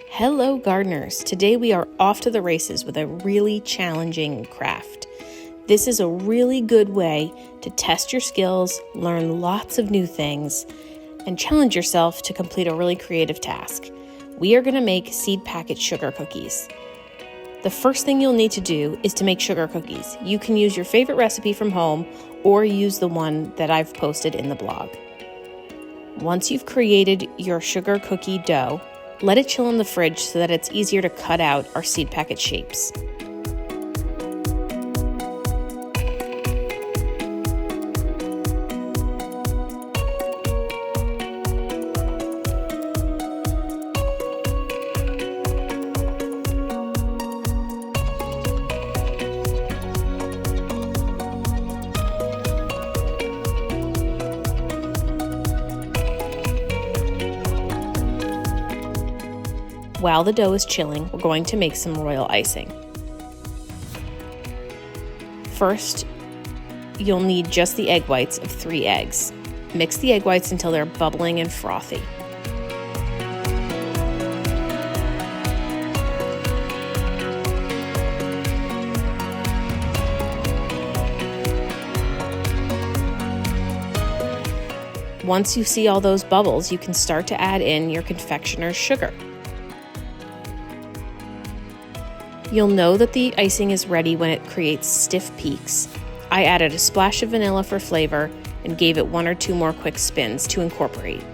Hello gardeners! Today we are off to the races with a really challenging craft. This is a really good way to test your skills, learn lots of new things, and challenge yourself to complete a really creative task. We are going to make seed packet sugar cookies. The first thing you'll need to do is to make sugar cookies. You can use your favorite recipe from home or use the one that I've posted in the blog. Once you've created your sugar cookie dough, let it chill in the fridge so that it's easier to cut out our seed packet shapes. While the dough is chilling, we're going to make some royal icing. First, you'll need just the egg whites of 3 eggs. Mix the egg whites until they're bubbling and frothy. Once you see all those bubbles, you can start to add in your confectioner's sugar. You'll know that the icing is ready when it creates stiff peaks. I added a splash of vanilla for flavor and gave it 1 or 2 more quick spins to incorporate.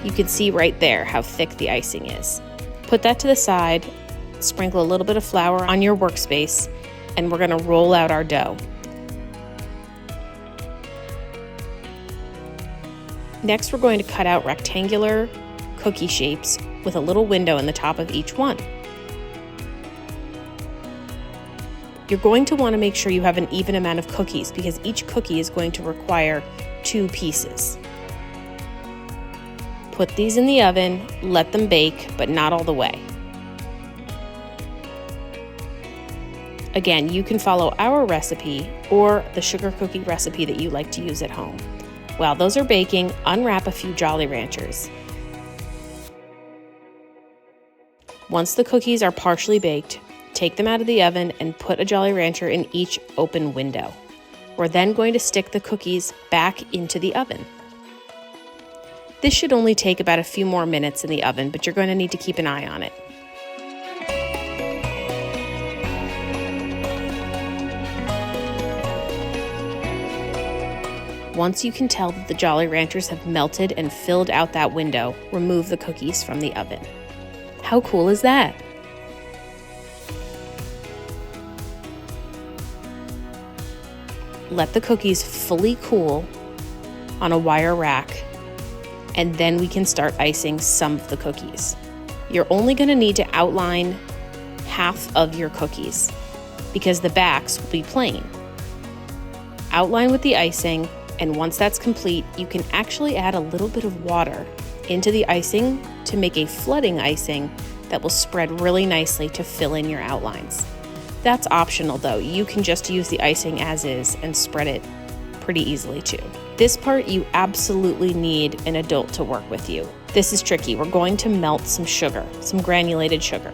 You can see right there how thick the icing is. Put that to the side, sprinkle a little bit of flour on your workspace, and we're going to roll out our dough. Next, we're going to cut out rectangular cookie shapes with a little window in the top of each one. You're going to want to make sure you have an even amount of cookies because each cookie is going to require 2 pieces. Put these in the oven, let them bake, but not all the way. Again, you can follow our recipe or the sugar cookie recipe that you like to use at home. While those are baking, unwrap a few Jolly Ranchers. Once the cookies are partially baked, take them out of the oven and put a Jolly Rancher in each open window. We're then going to stick the cookies back into the oven. This should only take about a few more minutes in the oven, but you're going to need to keep an eye on it. Once you can tell that the Jolly Ranchers have melted and filled out that window, remove the cookies from the oven. How cool is that? Let the cookies fully cool on a wire rack, and then we can start icing some of the cookies. You're only going to need to outline half of your cookies because the backs will be plain. Outline with the icing. And once that's complete, you can actually add a little bit of water into the icing to make a flooding icing that will spread really nicely to fill in your outlines. That's optional though. You can just use the icing as is and spread it pretty easily too. This part you absolutely need an adult to work with you. This is tricky. We're going to melt some sugar, some granulated sugar.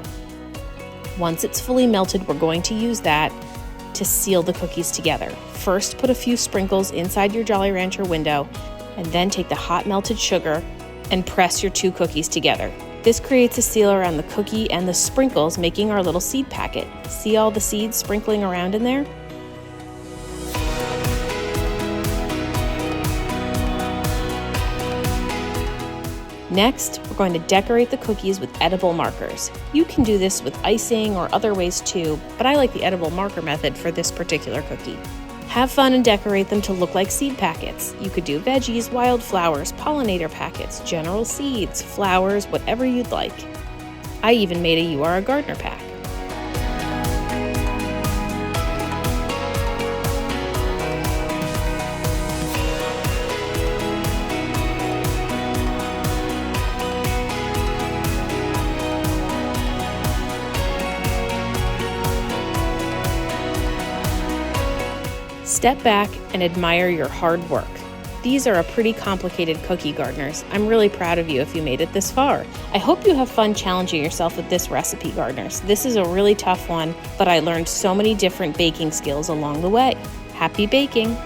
Once it's fully melted, we're going to use that to seal the cookies together. First, put a few sprinkles inside your Jolly Rancher window, and then take the hot melted sugar and press your 2 cookies together. This creates a seal around the cookie and the sprinkles, making our little seed packet. See all the seeds sprinkling around in there? Next, we're going to decorate the cookies with edible markers. You can do this with icing or other ways too, but I like the edible marker method for this particular cookie. Have fun and decorate them to look like seed packets. You could do veggies, wildflowers, pollinator packets, general seeds, flowers, whatever you'd like. I even made a You Are a Gardener pack. Step back and admire your hard work. These are a pretty complicated cookie, gardeners. I'm really proud of you if you made it this far. I hope you have fun challenging yourself with this recipe, gardeners. This is a really tough one, but I learned so many different baking skills along the way. Happy baking!